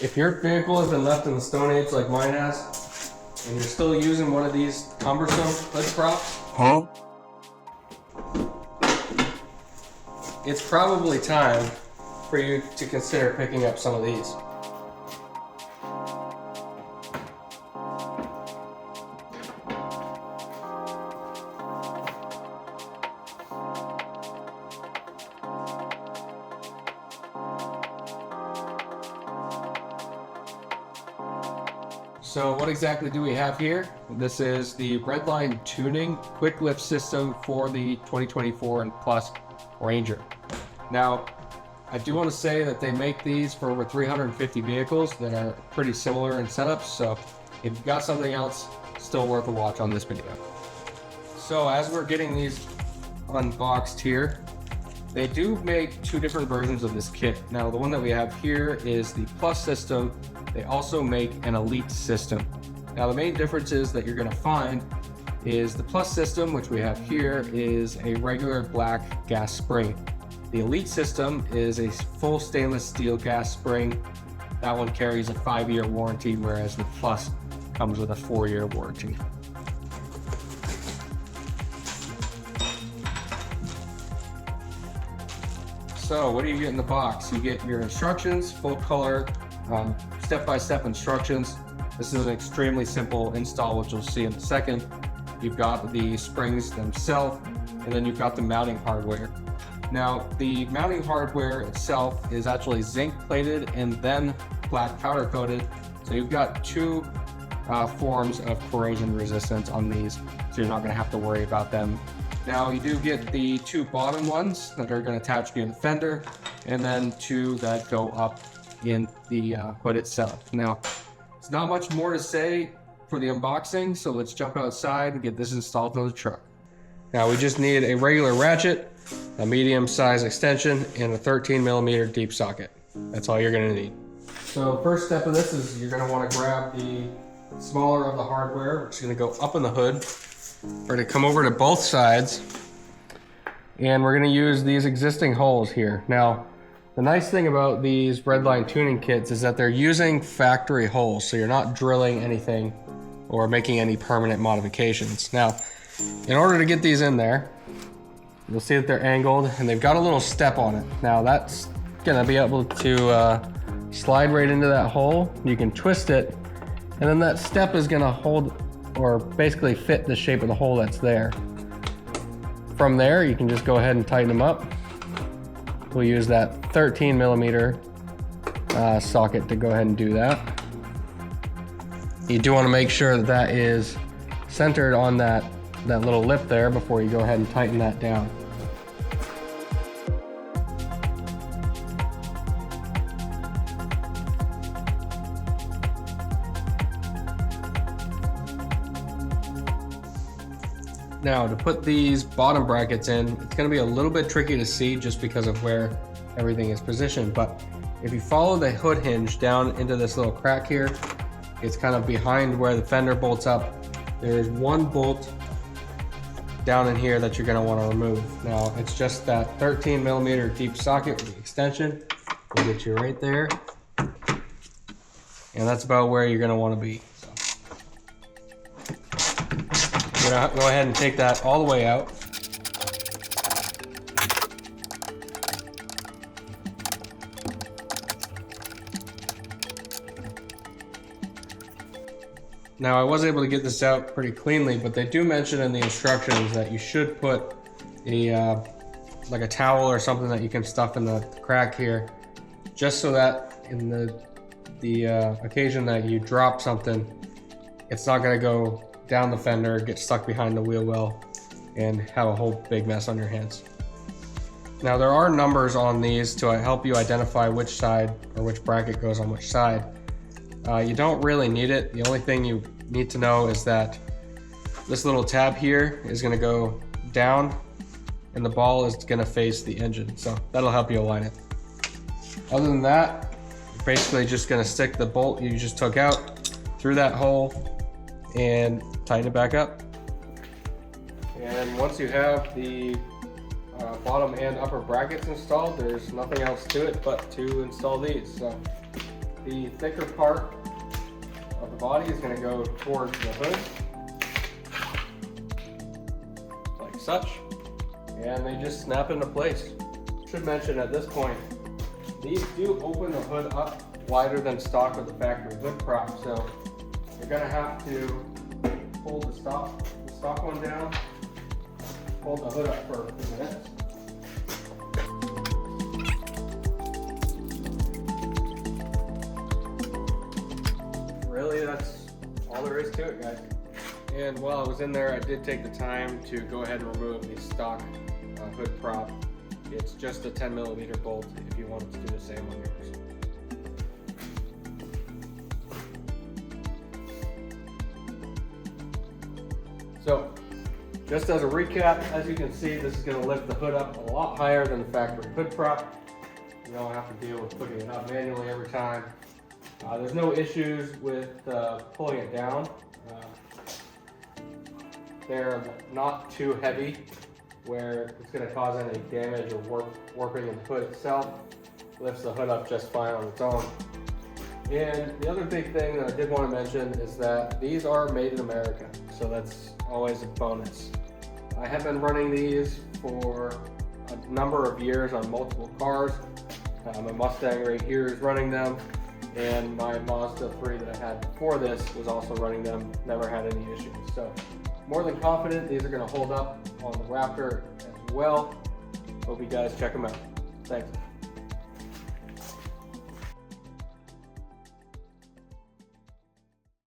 If your vehicle has been left in the Stone Age like mine has, and you're still using one of these cumbersome hood props, it's probably time for you to consider picking up some of these. So what exactly do we have here? This is the Redline Tuning QuickLIFT system for the 2024 and Plus Ranger. Now, I do want to say that they make these for over 350 vehicles that are pretty similar in setups, so if you've got something else, still worth a watch on this video. So as we're getting these unboxed here, they do make two different versions of this kit. Now, the one that we have here is the Plus system. They also make an Elite system. Now, the main differences that you're gonna find is the Plus system, which we have here, is a regular black gas spring. The Elite system is a full stainless steel gas spring. That one carries a 5-year warranty, whereas the Plus comes with a 4-year warranty. So what do you get in the box? You get your instructions, full color, step-by-step instructions. This is an extremely simple install, which you'll see in a second. You've got the springs themselves, and then you've got the mounting hardware. Now, the mounting hardware itself is actually zinc plated and then black powder coated. So you've got two forms of corrosion resistance on these, so you're not gonna have to worry about them. Now, you do get the two bottom ones that are gonna attach to the fender, and then two that go up in the hood itself. Now, there's not much more to say for the unboxing, so let's jump outside and get this installed on the truck. Now, we just need a regular ratchet, a medium size extension, and a 13mm deep socket. That's all you're gonna need. So first step of this is you're gonna wanna grab the smaller of the hardware, which is gonna go up in the hood. We're gonna come over to both sides, and we're gonna use these existing holes here. Now, the nice thing about these Redline tuning kits is that they're using factory holes, so you're not drilling anything or making any permanent modifications. Now, in order to get these in there, you'll see that they're angled and they've got a little step on it. Now, that's gonna be able to slide right into that hole. You can twist it, and then that step is gonna hold or basically fit the shape of the hole that's there. From there, you can just go ahead and tighten them up. We'll use that 13mm socket to go ahead and do that. You do want to make sure that that is centered on that little lip there before you go ahead and tighten that down. Now, to put these bottom brackets in, it's going to be a little bit tricky to see just because of where everything is positioned, but if you follow the hood hinge down into this little crack here, it's kind of behind where the fender bolts up. There's one bolt down in here that you're going to want to remove. Now, it's just that 13mm deep socket with the extension. We'll get you right there, and that's about where you're going to want to be. I'm gonna go ahead and take that all the way out. Now, I was able to get this out pretty cleanly, but they do mention in the instructions that you should put a like a towel or something that you can stuff in the crack here, just so that in the occasion that you drop something, it's not gonna go down the fender, get stuck behind the wheel well, and have a whole big mess on your hands. Now, there are numbers on these to help you identify which side or which bracket goes on which side. You don't really need it. The only thing you need to know is that this little tab here is going to go down and the ball is going to face the engine, so that'll help you align it. Other than that, you're basically just going to stick the bolt you just took out through that hole and tighten it back up. And once you have the bottom and upper brackets installed, there's nothing else to it but to install these. So the thicker part of the body is going to go towards the hood, like such, and they just snap into place. Should mention at this point, these do open the hood up wider than stock with the factory hood prop, so you're going to have to hold the stock one down, hold the hood up for a few minutes. Really, that's all there is to it, guys. And while I was in there, I did take the time to go ahead and remove the stock hood prop. It's just a 10mm bolt if you wanted to do the same on yours. So, just as a recap, as you can see, this is going to lift the hood up a lot higher than the factory hood prop. You don't have to deal with putting it up manually every time. There's no issues with pulling it down. They're not too heavy where it's going to cause any damage or warping in the hood itself. Lifts the hood up just fine on its own. And the other big thing that I did want to mention is that these are made in America, so that's always a bonus. I have been running these for a number of years on multiple cars. My Mustang right here is running them, and my Mazda 3 that I had before this was also running them, never had any issues. So more than confident these are going to hold up on the Raptor as well. Hope you guys check them out. Thanks.